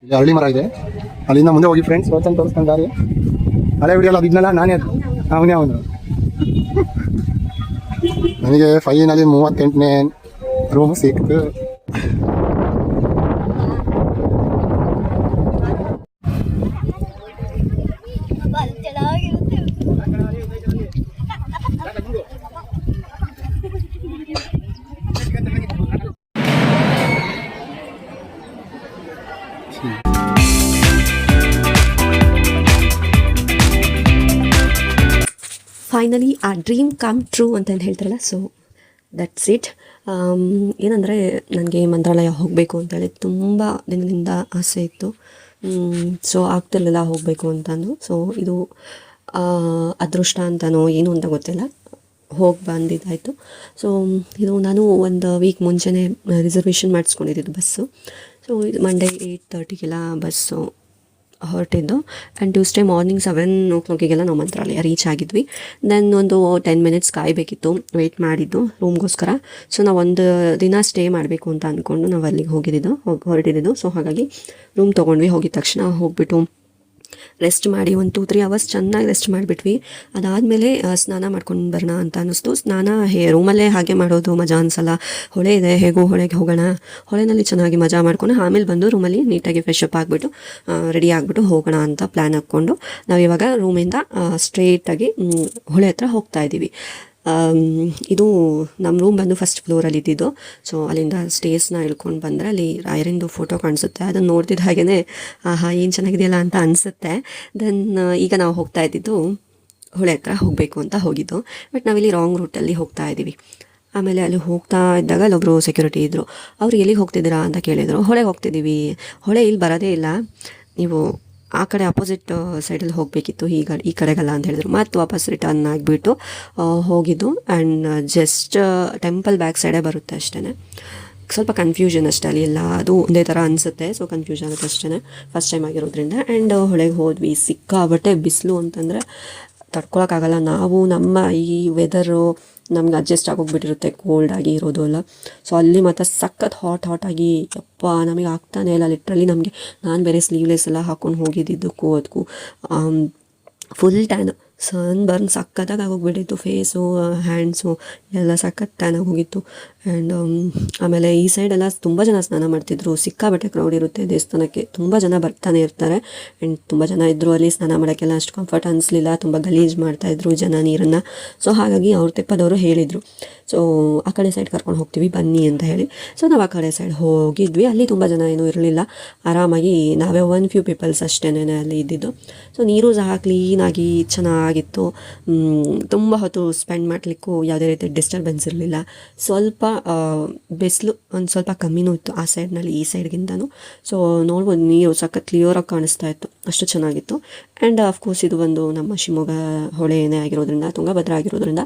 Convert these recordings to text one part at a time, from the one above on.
ಇಲ್ಲಿ ಹಳ್ಳಿ ಮರ ಇದೆ, ಅಲ್ಲಿಂದ ಮುಂದೆ ಹೋಗಿ ಫ್ರೆಂಡ್ಸ್ ತೋರಿಸ್ತಾನೆ ದಾರಿ. ಹಳೆ ವಿಡಿಯೋಲ್ಲ ಅದಿದ್ನಲ್ಲ ನಾನೇ ಅವನೇ ಅವನು. ನನಗೆ ಫೈನಲಿ 38ನೇ ರೂಮ್ ಸಿಕ್ತು. ಫೈನಲಿ ಆ ಡ್ರೀಮ್ ಕಮ್ ಟ್ರೂ ಅಂತ ಏನು ಹೇಳ್ತಾರಲ್ಲ, ಸೊ ದಟ್ಸ್ ಇಟ್. ಏನಂದರೆ ನನಗೆ ಮಂತ್ರಾಲಯ ಹೋಗಬೇಕು ಅಂತೇಳಿ ತುಂಬ ದಿನದಿಂದ ಆಸೆ ಇತ್ತು. ಸೊ ಆಗ್ತಿರ್ಲಿಲ್ಲ ಹೋಗಬೇಕು ಅಂತಂದು. ಸೊ ಇದು ಅದೃಷ್ಟ ಅಂತನೋ ಏನು ಅಂತ ಗೊತ್ತಿಲ್ಲ, ಹೋಗಿ ಬಂದಿದ್ದಾಯಿತು. ಸೊ ಇದು ನಾನು ಒಂದು ವೀಕ್ ಮುಂಚೆನೇ ರಿಸರ್ವೇಷನ್ ಮಾಡಿಸ್ಕೊಂಡಿದ್ದು ಬಸ್ಸು. ಸೊ ಇದು ಮಂಡೇ 8:30ಗೆಲ್ಲ ಬಸ್ಸು ಹೊರಟಿದ್ದು. ಆ್ಯಂಡ್ ಟ್ಯೂಸ್ಡೇ ಮಾರ್ನಿಂಗ್ 7 o'clock ನಾವು ಮಂತ್ರಾಲಯ ರೀಚ್ ಆಗಿದ್ವಿ. ದೆನ್ ಒಂದು 10 minutes ಕಾಯಬೇಕಿತ್ತು, ವೆಯ್ಟ್ ಮಾಡಿದ್ದು ರೂಮ್ಗೋಸ್ಕರ. ಸೊ ನಾವು ಒಂದು ದಿನ ಸ್ಟೇ ಮಾಡಬೇಕು ಅಂತ ಅಂದ್ಕೊಂಡು ನಾವು ಅಲ್ಲಿಗೆ ಹೊರಟಿದ್ದು. ಸೊ ಹಾಗಾಗಿ ರೂಮ್ ತೊಗೊಂಡ್ವಿ. ಹೋಗಿದ ತಕ್ಷಣ ಹೋಗ್ಬಿಟ್ಟು ರೆಸ್ಟ್ ಮಾಡಿ ಒಂದು 2-3 hours ಚೆನ್ನಾಗಿ ರೆಸ್ಟ್ ಮಾಡಿಬಿಟ್ವಿ. ಅದಾದಮೇಲೆ ಸ್ನಾನ ಮಾಡ್ಕೊಂಡು ಬರೋಣ ಅಂತ ಅನ್ನಿಸ್ತು. ಸ್ನಾನ ರೂಮಲ್ಲೇ ಹಾಗೆ ಮಾಡೋದು ಮಜಾ ಅನಿಸಲ್ಲ. ಹೊಳೆ ಇದೆ, ಹೇಗೋ ಹೊಳೆಗೆ ಹೋಗೋಣ, ಹೊಳೆನಲ್ಲಿ ಚೆನ್ನಾಗಿ ಮಜಾ ಮಾಡ್ಕೊಂಡು ಆಮೇಲೆ ಬಂದು ರೂಮಲ್ಲಿ ನೀಟಾಗಿ ಫ್ರೆಶ್ ಅಪ್ ಆಗಿಬಿಟ್ಟು ರೆಡಿ ಆಗಿಬಿಟ್ಟು ಹೋಗೋಣ ಅಂತ ಪ್ಲ್ಯಾನ್ ಹಾಕ್ಕೊಂಡು ನಾವಿವಾಗ ರೂಮಿಂದ ಸ್ಟ್ರೇಟಾಗಿ ಹೊಳೆ ಹತ್ರ ಹೋಗ್ತಾ ಇದ್ದೀವಿ. ಇದು ನಮ್ಮ ರೂಮ್ ಬಂದು ಫಸ್ಟ್ ಫ್ಲೋರಲ್ಲಿ ಇದ್ದಿದ್ದು. ಸೊ ಅಲ್ಲಿಂದ ಸ್ಟೇರ್ಸ್ನ ಇಳ್ಕೊಂಡು ಬಂದರೆ ಅಲ್ಲಿ ರಾಯರಿಂದು ಫೋಟೋ ಕಾಣಿಸುತ್ತೆ. ಅದನ್ನು ನೋಡ್ತಿದ್ದ ಹಾಗೇ ಆಹಾ ಏನು ಚೆನ್ನಾಗಿದೆಯಲ್ಲ ಅಂತ ಅನಿಸುತ್ತೆ. ದೆನ್ ಈಗ ನಾವು ಹೋಗ್ತಾ ಇದ್ದಿದ್ದು ಹೊಳೆ ಹತ್ರ ಹೋಗಬೇಕು ಅಂತ ಹೋಗಿದ್ದು. ಬಟ್ ನಾವಿಲ್ಲಿ ರಾಂಗ್ ರೂಟಲ್ಲಿ ಹೋಗ್ತಾ ಇದ್ದೀವಿ. ಆಮೇಲೆ ಅಲ್ಲಿ ಹೋಗ್ತಾ ಇದ್ದಾಗ ಅಲ್ಲೊಬ್ಬರು ಸೆಕ್ಯೂರಿಟಿ ಇದ್ದರು. ಅವ್ರು ಎಲ್ಲಿಗೆ ಹೋಗ್ತಿದ್ದೀರಾ ಅಂತ ಕೇಳಿದರು. ಹೊಳೆಗೆ ಹೋಗ್ತಿದ್ದೀವಿ. ಹೊಳೆ ಇಲ್ಲಿ ಬರೋದೇ ಇಲ್ಲ, ನೀವು ಆ ಕಡೆ ಅಪೋಸಿಟ್ ಸೈಡಲ್ಲಿ ಹೋಗಬೇಕಿತ್ತು, ಈ ಕಡೆಗಲ್ಲ ಅಂತ ಹೇಳಿದ್ರು. ಮತ್ತು ವಾಪಸ್ ರಿಟರ್ನ್ ಆಗಿಬಿಟ್ಟು ಹೋಗಿದ್ದು. ಆ್ಯಂಡ್ ಜಸ್ಟ್ ಟೆಂಪಲ್ ಬ್ಯಾಕ್ ಸೈಡೇ ಬರುತ್ತೆ ಅಷ್ಟೇ. ಸ್ವಲ್ಪ ಕನ್ಫ್ಯೂಷನ್ ಅಷ್ಟೇ, ಅಲ್ಲಿ ಎಲ್ಲ ಅದು ಒಂದೇ ಥರ ಅನಿಸುತ್ತೆ. ಸೊ ಕನ್ಫ್ಯೂಷನ್ ಆಗುತ್ತೆ ಅಷ್ಟೇ, ಫಸ್ಟ್ ಟೈಮ್ ಆಗಿರೋದ್ರಿಂದ. ಆ್ಯಂಡ್ ಹೊಳೆಗೆ ಹೋದ್ವಿ. ಸಿಕ್ಕಾಬಟ್ಟೆ ಬಿಸಿಲು ಅಂತಂದರೆ ತಡ್ಕೊಳಕ್ಕಾಗಲ್ಲ. ನಾವು ನಮ್ಮ ಈ ವೆದರು ನಮ್ಗೆ ಅಡ್ಜಸ್ಟ್ ಆಗೋಗ್ಬಿಟ್ಟಿರುತ್ತೆ, ಕೋಲ್ಡ್ ಆಗಿ ಇರೋದು ಅಲ್ಲ. ಸೊ ಅಲ್ಲಿ ಮತ್ತು ಸಖತ್ ಹಾಟಾಗಿ ಯಪ್ಪ ನಮಗೆ ಆಗ್ತಾನೆ ಇಲ್ಲ ಲಿಟ್ರಲಿ. ನಮಗೆ ನಾನು ಬೇರೆ ಸ್ಲೀವ್ಲೆಸ್ ಎಲ್ಲ ಹಾಕ್ಕೊಂಡು ಹೋಗಿದ್ದಿದ್ದಕ್ಕೂ ಅದಕ್ಕೂ ಫುಲ್ ಟ್ಯಾನ್, ಸನ್ ಬರ್ನ್ ಸಖತ್ತಾಗಿ ಆಗೋಗ್ಬಿಟ್ಟಿತ್ತು. ಫೇಸು ಹ್ಯಾಂಡ್ಸು ಎಲ್ಲ ಸಖತ್ ಟ್ಯಾನ್ ಆಗೋಗಿತ್ತು. ಆ್ಯಂಡ್ ಆಮೇಲೆ ಈ ಸೈಡೆಲ್ಲ ತುಂಬ ಜನ ಸ್ನಾನ ಮಾಡ್ತಿದ್ರು. ಸಿಕ್ಕಾಬಟ್ಟೆ ಕ್ರೌಡ್ ಇರುತ್ತೆ ದೇವಸ್ಥಾನಕ್ಕೆ, ತುಂಬ ಜನ ಬರ್ತಾನೆ ಇರ್ತಾರೆ. ಆ್ಯಂಡ್ ತುಂಬ ಜನ ಇದ್ದರು ಅಲ್ಲಿ. ಸ್ನಾನ ಮಾಡೋಕ್ಕೆಲ್ಲ ಅಷ್ಟು ಕಂಫರ್ಟ್ ಅನಿಸ್ಲಿಲ್ಲ, ತುಂಬ ಗಲೀಜು ಮಾಡ್ತಾಯಿದ್ರು ಜನ ನೀರನ್ನು. ಸೊ ಹಾಗಾಗಿ ಅವ್ರ ತೆಪ್ಪದವರು ಹೇಳಿದರು, ಸೊ ಆ ಕಡೆ ಸೈಡ್ ಕರ್ಕೊಂಡು ಹೋಗ್ತೀವಿ ಬನ್ನಿ ಅಂತ ಹೇಳಿ. ಸೊ ನಾವು ಆ ಕಡೆ ಸೈಡ್ ಹೋಗಿದ್ವಿ. ಅಲ್ಲಿ ತುಂಬ ಜನ ಏನೂ ಇರಲಿಲ್ಲ, ಆರಾಮಾಗಿ ನಾವೇ 1 few ಪೀಪಲ್ಸ್ ಅಷ್ಟೇ ಅಲ್ಲಿ ಇದ್ದಿದ್ದು. ಸೊ ನೀರು ಸಹ ಕ್ಲೀನಾಗಿ ಚೆನ್ನಾಗಿತ್ತು. ತುಂಬ ಹೊತ್ತು ಸ್ಪೆಂಡ್ ಮಾಡಲಿಕ್ಕೂ ಯಾವುದೇ ರೀತಿ ಡಿಸ್ಟರ್ಬೆನ್ಸ್ ಇರಲಿಲ್ಲ. ಸ್ವಲ್ಪ ಬಿಸಿಲು ಒಂದು ಸ್ವಲ್ಪ ಕಮ್ಮಿನೂ ಇತ್ತು ಆ ಸೈಡ್ನಲ್ಲಿ ಈ ಸೈಡ್ಗಿಂತನೂ. ಸೊ ನೋಡ್ಬೋದು ನೀರು ಸಖತ್ ಕ್ಲಿಯರಾಗಿ ಕಾಣಿಸ್ತಾ ಇತ್ತು, ಅಷ್ಟು ಚೆನ್ನಾಗಿತ್ತು. ಆ್ಯಂಡ್ ಅಫ್ಕೋರ್ಸ್ ಇದು ಒಂದು ನಮ್ಮ ಶಿವಮೊಗ್ಗ ಹೊಳೆನೇ ಆಗಿರೋದ್ರಿಂದ, ತುಂಗಭದ್ರಾ ಆಗಿರೋದ್ರಿಂದ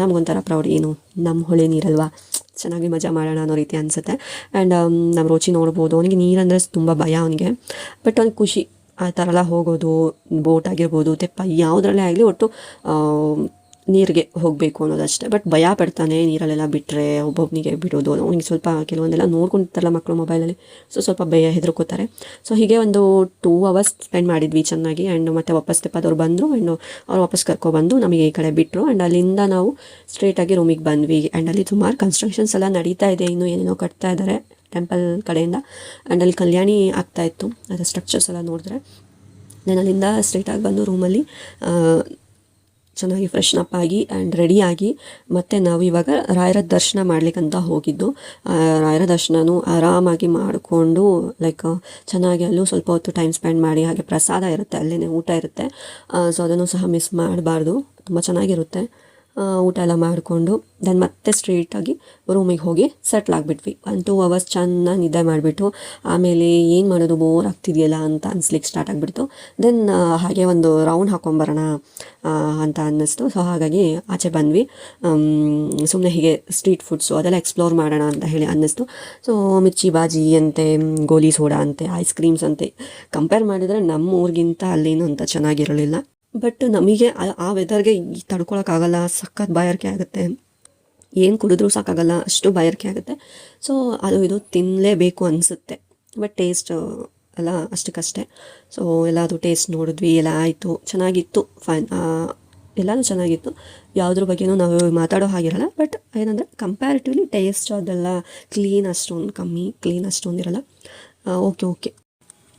ನಮಗೊಂಥರ ಪ್ರೌಡ್, ಏನು ನಮ್ಮ ಹೊಳೆ ನೀರಲ್ವಾ, ಚೆನ್ನಾಗಿ ಮಜಾ ಮಾಡೋಣ ಅನ್ನೋ ರೀತಿ ಅನಿಸುತ್ತೆ. ಆ್ಯಂಡ್ ನಮ್ಮ ರೋಚಿ ನೋಡ್ಬೋದು, ಅವನಿಗೆ ನೀರಂದರೆ ತುಂಬ ಭಯ ಅವನಿಗೆ. ಬಟ್ ಅವ್ನಿಗೆ ಖುಷಿ ಆ ಥರ ಎಲ್ಲ ಹೋಗೋದು, ಬೋಟ್ ಆಗಿರ್ಬೋದು, ತೆಪ್ಪ ಯಾವುದ್ರಲ್ಲೇ ಆಗಲಿ ಒಟ್ಟು ನೀರಿಗೆ ಹೋಗಬೇಕು ಅನ್ನೋದಷ್ಟೇ. ಬಟ್ ಭಯ ಪಡ್ತಾನೆ ನೀರಲ್ಲೆಲ್ಲ ಬಿಟ್ಟರೆ, ಒಬ್ಬೊಬ್ಬನಿಗೆ ಬಿಡೋದು. ಅವ್ನಿಗೆ ಸ್ವಲ್ಪ ಕೆಲವೊಂದೆಲ್ಲ ನೋಡ್ಕೊಂಡಿರ್ತಾರಲ್ಲ ಮಕ್ಕಳು ಮೊಬೈಲಲ್ಲಿ, ಸೊ ಸ್ವಲ್ಪ ಭಯ ಹೆದರ್ಕೋತಾರೆ. ಸೊ ಹೀಗೆ ಒಂದು 2 hours ಸ್ಪೆಂಡ್ ಮಾಡಿದ್ವಿ ಚೆನ್ನಾಗಿ. ಆ್ಯಂಡ್ ಮತ್ತೆ ವಾಪಸ್ ತೆಪ್ಪದವ್ರು ಬಂದರು. ಆ್ಯಂಡ್ ಅವ್ರು ವಾಪಸ್ ಕರ್ಕೊಬಂದು ನಮಗೆ ಈ ಕಡೆ ಬಿಟ್ಟರು. ಆ್ಯಂಡ್ ಅಲ್ಲಿಂದ ನಾವು ಸ್ಟ್ರೇಟಾಗಿ ರೂಮಿಗೆ ಬಂದ್ವಿ. ಆ್ಯಂಡ್ ಅಲ್ಲಿ ಸುಮಾರು ಕನ್ಸ್ಟ್ರಕ್ಷನ್ಸ್ ಎಲ್ಲ ನಡೀತಾ ಇದೆ, ಇನ್ನೂ ಏನೇನೋ ಕಟ್ತಾ ಇದ್ದಾರೆ ಟೆಂಪಲ್ ಕಡೆಯಿಂದ. ಆ್ಯಂಡ್ ಅಲ್ಲಿ ಕಲ್ಯಾಣಿ ಆಗ್ತಾಯಿತ್ತು, ಅದರ ಸ್ಟ್ರಕ್ಚರ್ಸ್ ಎಲ್ಲ ನೋಡಿದ್ರೆ. ನಾನು ಅಲ್ಲಿಂದ ಸ್ಟ್ರೇಟಾಗಿ ಬಂದು ರೂಮಲ್ಲಿ ಚೆನ್ನಾಗಿ ಫ್ರೆಶ್ನಪ್ ಆಗಿ ಆ್ಯಂಡ್ ರೆಡಿಯಾಗಿ ಮತ್ತು ನಾವು ಇವಾಗ ರಾಯರ ದರ್ಶನ ಮಾಡ್ಲಿಕ್ಕಂತ ಹೋಗಿದ್ದು. ರಾಯರ ದರ್ಶನನೂ ಆರಾಮಾಗಿ ಮಾಡಿಕೊಂಡು ಲೈಕ್ ಚೆನ್ನಾಗಿ ಅಲ್ಲೂ ಸ್ವಲ್ಪ ಹೊತ್ತು ಟೈಮ್ ಸ್ಪೆಂಡ್ ಮಾಡಿ, ಹಾಗೆ ಪ್ರಸಾದ ಇರುತ್ತೆ, ಅಲ್ಲೇ ಊಟ ಇರುತ್ತೆ. ಸೊ ಅದನ್ನು ಸಹ ಮಿಸ್ ಮಾಡಬಾರ್ದು, ತುಂಬ ಚೆನ್ನಾಗಿರುತ್ತೆ. ಊಟ ಎಲ್ಲ ಮಾಡಿಕೊಂಡು ದೆನ್ ಮತ್ತೆ ಸ್ಟ್ರೇಟಾಗಿ ರೂಮಿಗೆ ಹೋಗಿ ಸೆಟ್ಲ್ ಆಗಿಬಿಟ್ವಿ. 1-2 hours ಚೆನ್ನಾಗಿ ನಿದ್ದೆ ಮಾಡಿಬಿಟ್ಟು ಆಮೇಲೆ ಏನು ಮಾಡೋದು, ಬೋರ್ ಆಗ್ತಿದೆಯಲ್ಲ ಅಂತ ಅನ್ಸ್ಲಿಕ್ಕೆ ಸ್ಟಾರ್ಟ್ ಆಗಿಬಿಡ್ತು. ದೆನ್ ಹಾಗೆ ಒಂದು ರೌಂಡ್ ಹಾಕ್ಕೊಂಬರೋಣ ಅಂತ ಅನ್ನಿಸ್ತು. ಸೊ ಹಾಗಾಗಿ ಆಚೆ ಬಂದ್ವಿ. ಸುಮ್ಮನೆ ಹೀಗೆ ಸ್ಟ್ರೀಟ್ ಫುಡ್ಸು ಅದೆಲ್ಲ ಎಕ್ಸ್ಪ್ಲೋರ್ ಮಾಡೋಣ ಅಂತ ಹೇಳಿ ಅನ್ನಿಸ್ತು. ಸೊ ಮಿರ್ಚಿ ಬಾಜಿ ಅಂತೆ, ಗೋಲಿ ಸೋಡಾ ಅಂತೆ, ಐಸ್ ಕ್ರೀಮ್ಸ್ ಅಂತೆ. ಕಂಪೇರ್ ಮಾಡಿದರೆ ನಮ್ಮ ಊರಿಗಿಂತ ಅಲ್ಲೇನು ಅಂತ ಚೆನ್ನಾಗಿರಲಿಲ್ಲ. ಬಟ್ ನಮಗೆ ಆ ವೆದರ್ಗೆ ತಡ್ಕೊಳಕ್ಕಾಗಲ್ಲ, ಸಖತ್ ಬಾಯಾರಿಕೆ ಆಗುತ್ತೆ. ಏನು ಕುಡಿದ್ರೂ ಸಾಕಾಗಲ್ಲ, ಅಷ್ಟು ಬಾಯಾರಿಕೆ ಆಗುತ್ತೆ. ಸೊ ಅದು ಇದು ತಿನ್ನಲೇಬೇಕು ಅನಿಸುತ್ತೆ. ಬಟ್ ಟೇಸ್ಟ್ ಎಲ್ಲ ಅಷ್ಟಕ್ಕಷ್ಟೇ. ಸೊ ಎಲ್ಲದು ಟೇಸ್ಟ್ ನೋಡಿದ್ವಿ, ಎಲ್ಲ ಆಯಿತು, ಚೆನ್ನಾಗಿತ್ತು, ಫೈನ್, ಎಲ್ಲನೂ ಚೆನ್ನಾಗಿತ್ತು. ಯಾವುದ್ರ ಬಗ್ಗೆನೂ ನಾವು ಮಾತಾಡೋ ಹಾಗಿರಲ್ಲ. ಬಟ್ ಏನಂದರೆ ಕಂಪ್ಯಾರಿಟಿವ್ಲಿ ಟೇಸ್ಟ್ ಅದೆಲ್ಲ ಕ್ಲೀನ್ ಅಷ್ಟೊಂದು ಕಮ್ಮಿ, ಕ್ಲೀನ್ ಅಷ್ಟೊಂದಿರಲ್ಲ. ಓಕೆ.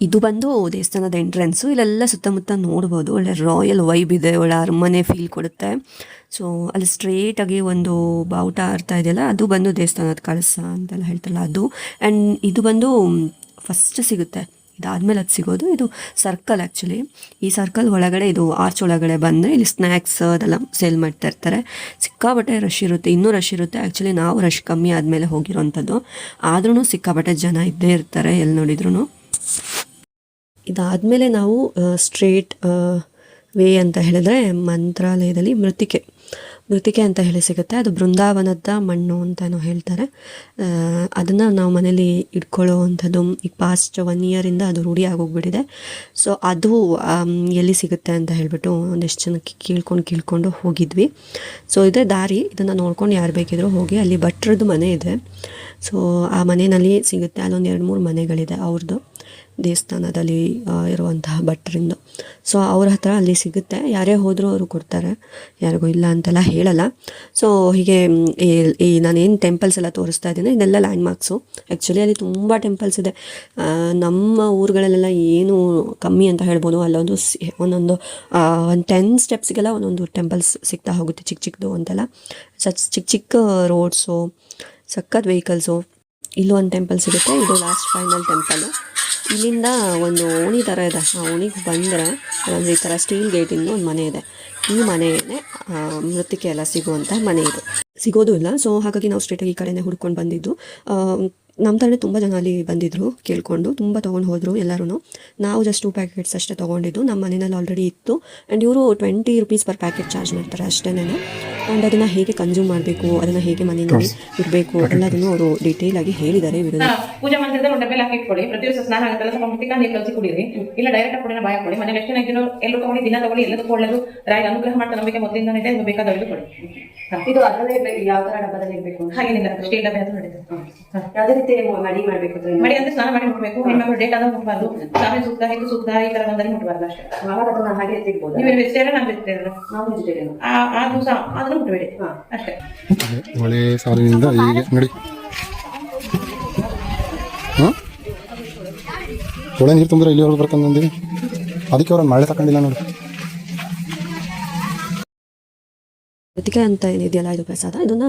ಇದು ಬಂದು ದೇವಸ್ಥಾನದ ಎಂಟ್ರೆನ್ಸು. ಇಲ್ಲೆಲ್ಲ ಸುತ್ತಮುತ್ತ ನೋಡ್ಬೋದು, ಒಳ್ಳೆ ರಾಯಲ್ ವೈಬ್ ಇದೆ, ಒಳ್ಳೆ ಅರಮನೆ ಫೀಲ್ ಕೊಡುತ್ತೆ. ಸೊ ಅಲ್ಲಿ ಸ್ಟ್ರೇಟಾಗಿ ಒಂದು ಬಾವುಟ ಆಡ್ತಾ ಇದೆಯಲ್ಲ, ಅದು ಬಂದು ದೇವಸ್ಥಾನದ ಕಳಸ ಅಂತೆಲ್ಲ ಹೇಳ್ತಾರಲ್ಲ ಅದು. ಆ್ಯಂಡ್ ಇದು ಬಂದು ಫಸ್ಟ್ ಸಿಗುತ್ತೆ, ಇದಾದಮೇಲೆ ಅದು ಸಿಗೋದು. ಇದು ಸರ್ಕಲ್ ಆ್ಯಕ್ಚುಲಿ. ಈ ಸರ್ಕಲ್ ಒಳಗಡೆ, ಇದು ಆರ್ಚ್ ಒಳಗಡೆ ಬಂದರೆ ಇಲ್ಲಿ ಸ್ನ್ಯಾಕ್ಸ್ ಅದೆಲ್ಲ ಸೇಲ್ ಮಾಡ್ತಾ ಇರ್ತಾರೆ. ಸಿಕ್ಕಾಬಟ್ಟೆ ರಶ್ ಇರುತ್ತೆ, ಇನ್ನೂ ರಶ್ ಇರುತ್ತೆ. ಆ್ಯಕ್ಚುಲಿ ನಾವು ರಶ್ ಕಮ್ಮಿ ಆದಮೇಲೆ ಹೋಗಿರೋವಂಥದ್ದು, ಆದ್ರೂ ಸಿಕ್ಕಾಬಟ್ಟೆ ಜನ ಇದ್ದೇ ಇರ್ತಾರೆ ಎಲ್ಲಿ ನೋಡಿದ್ರು. ಇದಾದಮೇಲೆ ನಾವು ಸ್ಟ್ರೇಟ್ ವೇ ಅಂತ ಹೇಳಿದ್ರೆ ಮಂತ್ರಾಲಯದಲ್ಲಿ ಮೃತ್ತಿಕೆ ಅಂತ ಹೇಳಿ ಸಿಗುತ್ತೆ. ಅದು ಬೃಂದಾವನದ ಮಣ್ಣು ಅಂತಲೂ ಹೇಳ್ತಾರೆ. ಅದನ್ನು ನಾವು ಮನೇಲಿ ಇಟ್ಕೊಳ್ಳೋ ಅಂಥದ್ದು ಈಗ ಪಾಸ್ಟ್ 1 ಇಯರಿಂದ ಅದು ರೂಢಿ ಆಗೋಗ್ಬಿಟ್ಟಿದೆ. ಸೊ ಅದು ಎಲ್ಲಿ ಸಿಗುತ್ತೆ ಅಂತ ಹೇಳಿಬಿಟ್ಟು ಒಂದಿಷ್ಟು ಜನಕ್ಕೆ ಕೇಳ್ಕೊಂಡು ಹೋಗಿದ್ವಿ. ಸೊ ಇದೇ ದಾರಿ, ಇದನ್ನು ನೋಡ್ಕೊಂಡು ಯಾರು ಬೇಕಿದ್ರೂ ಹೋಗಿ. ಅಲ್ಲಿ ಭಟ್ರದ್ದು ಮನೆ ಇದೆ. ಸೊ ಆ ಮನೆಯಲ್ಲಿ ಸಿಗುತ್ತೆ. ಅಲ್ಲೊಂದು 2-3 ಮನೆಗಳಿದೆ ಅವ್ರದ್ದು, ದೇವಸ್ಥಾನದಲ್ಲಿ ಇರುವಂತಹ ಭಟ್ರಿಂದ. ಸೊ ಅವ್ರ ಹತ್ರ ಅಲ್ಲಿ ಸಿಗುತ್ತೆ, ಯಾರೇ ಹೋದರೂ ಅವರು ಕೊಡ್ತಾರೆ, ಯಾರಿಗೂ ಇಲ್ಲ ಅಂತೆಲ್ಲ ಹೇಳಲ್ಲ. ಸೊ ಹೀಗೆ ಈ ನಾನೇನು ಟೆಂಪಲ್ಸ್ ಎಲ್ಲ ತೋರಿಸ್ತಾ ಇದ್ದೀನಿ, ಇದೆಲ್ಲ ಲ್ಯಾಂಡ್ ಮಾರ್ಕ್ಸು. ಆ್ಯಕ್ಚುಲಿ ಅಲ್ಲಿ ತುಂಬ ಟೆಂಪಲ್ಸ್ ಇದೆ. ನಮ್ಮ ಊರುಗಳಲ್ಲೆಲ್ಲ ಏನು ಕಮ್ಮಿ ಅಂತ ಹೇಳ್ಬೋದು, ಅಲ್ಲೊಂದು ಒಂದೊಂದು 10 ಸ್ಟೆಪ್ಸ್ಗೆಲ್ಲ ಒಂದೊಂದು ಟೆಂಪಲ್ಸ್ ಸಿಗ್ತಾ ಹೋಗುತ್ತೆ, ಚಿಕ್ಕದು ಅಂತೆಲ್ಲ. ಚಿಕ್ಕ ರೋಡ್ಸು, ಸಖತ್ ವೆಹಿಕಲ್ಸು. ಇಲ್ಲೊಂದು ಟೆಂಪಲ್ ಸಿಗುತ್ತೆ, ಇದು ಲಾಸ್ಟ್ ಫೈನಲ್ ಟೆಂಪಲ್ಲು. ಇಲ್ಲಿಂದ ಒಂದು ಓಣಿ ಥರ ಇದೆ, ಆ ಓಣಿಗೆ ಬಂದರೆ ಒಂದು ಈ ಥರ ಸ್ಟೀಲ್ ಗೇಟಿಂದ ಒಂದು ಮನೆ ಇದೆ. ಈ ಮನೆಯೇ ಮೃತ್ತಿಕೆ ಎಲ್ಲ ಸಿಗುವಂಥ ಮನೆ ಇದು, ಸಿಗೋದು ಇಲ್ಲ. ಸೊ ಹಾಗಾಗಿ ನಾವು ಸ್ಟ್ರೇಟಾಗಿ ಈ ಕಡೆನೇ ಹುಡ್ಕೊಂಡು ಬಂದಿದ್ದು. ನಮ್ಮ ಥರನೇ ತುಂಬ ಜನ ಅಲ್ಲಿ ಬಂದಿದ್ದರು, ಕೇಳಿಕೊಂಡು ತುಂಬ ತೊಗೊಂಡು ಹೋದರು ಎಲ್ಲರೂ. ನಾವು ಜಸ್ಟ್ 2 ಪ್ಯಾಕೆಟ್ಸ್ ಅಷ್ಟೇ ತೊಗೊಂಡಿದ್ದು, ನಮ್ಮ ಮನೆಯಲ್ಲಿ ಆಲ್ರೆಡಿ ಇತ್ತು. ಆ್ಯಂಡ್ ಇವರು 20 ರೂಪೀಸ್ ಪರ್ ಪ್ಯಾಕೆಟ್ ಚಾರ್ಜ್ ಮಾಡ್ತಾರೆ ಅಷ್ಟೇನೆ. ಆ್ಯಂಡ್ ಅದನ್ನು ಹೇಗೆ ಕನ್ಸ್ಯೂಮ್ ಮಾಡಬೇಕು, ಅದನ್ನು ಹೇಗೆ ಮನೆಯಲ್ಲಿ ಇರಬೇಕು ಎಲ್ಲದನ್ನು ಅವರು ಡೀಟೇಲ್ ಆಗಿ ಹೇಳಿದ್ದಾರೆ. ಪೂಜೆ ಮಾಡಿದ್ರೆ ಒಂದು ಡಬ್ಬೆಲ್ಲ ಹಾಕಿ ಇಟ್ಕೊಳ್ಳಿ. ಪ್ರತಿ ದಿವಸ ಸ್ನಾನ ಆಗುತ್ತಲ್ಲ, ಸ್ವಲ್ಪ ಮುಟ್ಟಿಕೊಂಡು ನೀರು ಕಲಸಿ ಕುಡಿರಿ. ಇಲ್ಲ ಡೈರೆಕ್ಟ್ ಕುಡಿನ ಬಾಯ ಕೊಡಿ. ಮನೇಲಿ ಎಷ್ಟು ಜನ ಇದ್ದೀರೋ ಎಲ್ಲರೂ ತಗೊಳ್ಳಿ, ದಿನ ತಗೊಳ್ಳಿ, ಎಲ್ಲದಕ್ಕೂ ಒಳ್ಳೆದು. ರಾಯರ ಅನುಗ್ರಹ ಮಾಡ್ತಾ ನಂಬಿಕೆ ಮೊದಲಿಂದ ಇದೆ, ಬೇಕಾದವರು ಕೊಡಿ. ಇದು ಅದರಲ್ಲೇ ಯಾವ ತರ ಡಬ್ಬದಲ್ಲಿ ಇರಬೇಕು? ಹಾಗೇನಿಲ್ಲ, ಸ್ಟೀಲ್ ಡಬ್ಬೆ ಅಂತ ನಡೀತದೆ. ಯಾವುದೇ ರೀತಿ ಮಡಿ ಮಾಡಬೇಕು? ಮಡಿ ಅಂದ್ರೆ ಸ್ನಾನ ಮಾಡಿ ಮುಟ್ಬೇಕು. ಹೆಣ್ಮಕ್ಳು ಡೇಟ್ ಆದಾಗ ಮುಟ್ಬಾರ್ದು. ಸ್ವಾಮಿ ಸೂಕ್ತ, ಹೆಣ್ಣು ಸೂಕ್ತ ಈ ತರ ಬಂದರೆ ಮುಟ್ಬಾರ್ದು ಅಷ್ಟೇ. ಅವಾಗ ಅದನ್ನ ಹಾಗೆ ತೆಗಿಬಹುದು. ನೀವು ವೆಜಿಟೇರಿಯನ್, ನಾನು ವೆಜಿಟೇರಿಯನ್. Non vegetarian. ಆ ದಿವಸ ಅದನ್ನು ಮುಟ್ಬೇಡಿ ಅಷ್ಟೇ. ಒಳ್ಳೆ ಸಾಲಿನಿಂದ ಹೀಗೆ ನೋಡಿ, ಒಳ್ಳೆ ನೀರು ತುಂಬಿದ್ರೆ ಇಲ್ಲಿವರೆಗೂ ಬರ್ಕೊಂಡ್ಬಂದಿವಿ. ಅದಕ್ಕೆ ಅವ್ರನ್ನ ಮಳೆ ತಗೊಂಡಿಲ್ಲ ನೋಡಿ. ಮೃತ್ತಿಕೆ ಅಂತ ಏನಿದೆಯಲ್ಲ, ಇದು ಪ್ರಸಾದ. ಇದನ್ನು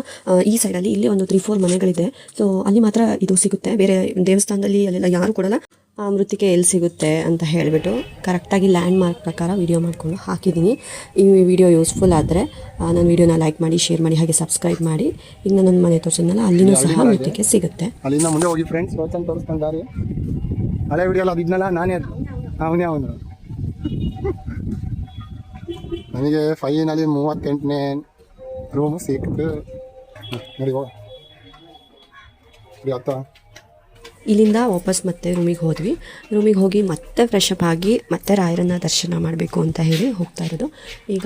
ಈ ಸೈಡಲ್ಲಿ ಇಲ್ಲಿ ಒಂದು 3-4 ಮನೆಗಳಿದೆ. ಸೊ ಅಲ್ಲಿ ಮಾತ್ರ ಇದು ಸಿಗುತ್ತೆ, ಬೇರೆ ದೇವಸ್ಥಾನದಲ್ಲಿ ಅಲ್ಲೆಲ್ಲ ಯಾರು ಕೊಡಲ್ಲ. ಮೃತ್ತಿಕೆ ಎಲ್ಲಿ ಸಿಗುತ್ತೆ ಅಂತ ಹೇಳಿಬಿಟ್ಟು ಕರೆಕ್ಟಾಗಿ ಲ್ಯಾಂಡ್ ಮಾರ್ಕ್ ಪ್ರಕಾರ ವಿಡಿಯೋ ಮಾಡಿಕೊಂಡು ಹಾಕಿದ್ದೀನಿ. ಈ ವಿಡಿಯೋ ಯೂಸ್ಫುಲ್ ಆದರೆ ನನ್ನ ವಿಡಿಯೋನ ಲೈಕ್ ಮಾಡಿ, ಶೇರ್ ಮಾಡಿ, ಹಾಗೆ ಸಬ್ಸ್ಕ್ರೈಬ್ ಮಾಡಿ. ಈಗ ನನ್ನ ಮನೆ ತೋರಿಸಿದ್ನಲ್ಲ, ಅಲ್ಲಿನೂ ಸಹ ಮೃತ್ತಿಕೆ ಸಿಗುತ್ತೆ. ಅಲ್ಲಿಂದ ಮುಂದೆ ಹೋಗಿ ಫ್ರೆಂಡ್ಸ್, ತೋರಿಸ್ಕೊಂಡು ದಾರಿ. ಹಳೆ ವಿಡಿಯೋ ಅದಿದ್ನಲ್ಲ ನಾನೇ, ಅವನು ನನಗೆ ಫೈನಲಿ 38ನೇ ರೂಮು ಸಿಕ್ತು ನೋಡಿ. ಹೋಗ ಇಲ್ಲಿಂದ ವಾಪಸ್ ಮತ್ತೆ ರೂಮಿಗೆ ಹೋಗಿ ಮತ್ತೆ ಫ್ರೆಶ್ ಅಪ್ ಆಗಿ ಮತ್ತೆ ರಾಯರನ್ನ ದರ್ಶನ ಮಾಡಬೇಕು ಅಂತ ಹೇಳಿ ಹೋಗ್ತಾ ಇರೋದು. ಈಗ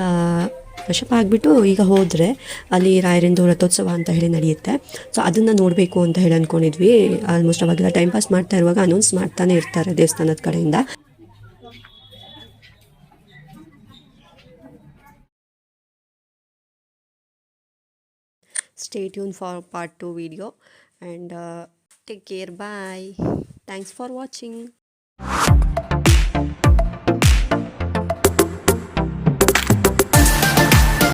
ಫ್ರೆಶ್ ಅಪ್ ಆಗಿಬಿಟ್ಟು ಈಗ ಹೋದರೆ ಅಲ್ಲಿ ರಾಯರಿಂದು ರಥೋತ್ಸವ ಅಂತ ಹೇಳಿ ನಡೆಯುತ್ತೆ. ಸೊ ಅದನ್ನು ನೋಡಬೇಕು ಅಂತ ಹೇಳಿ ಅಂದ್ಕೊಂಡಿದ್ವಿ. ಆಲ್ಮೋಸ್ಟ್ ಅವಾಗೆಲ್ಲ ಟೈಮ್ ಪಾಸ್ ಮಾಡ್ತಾ ಇರುವಾಗ ಅನೌನ್ಸ್ ಮಾಡ್ತಾನೆ ಇರ್ತಾರೆ ದೇವಸ್ಥಾನದ ಕಡೆಯಿಂದ. Stay tuned for part 2 video and take care. Bye. Thanks for watching.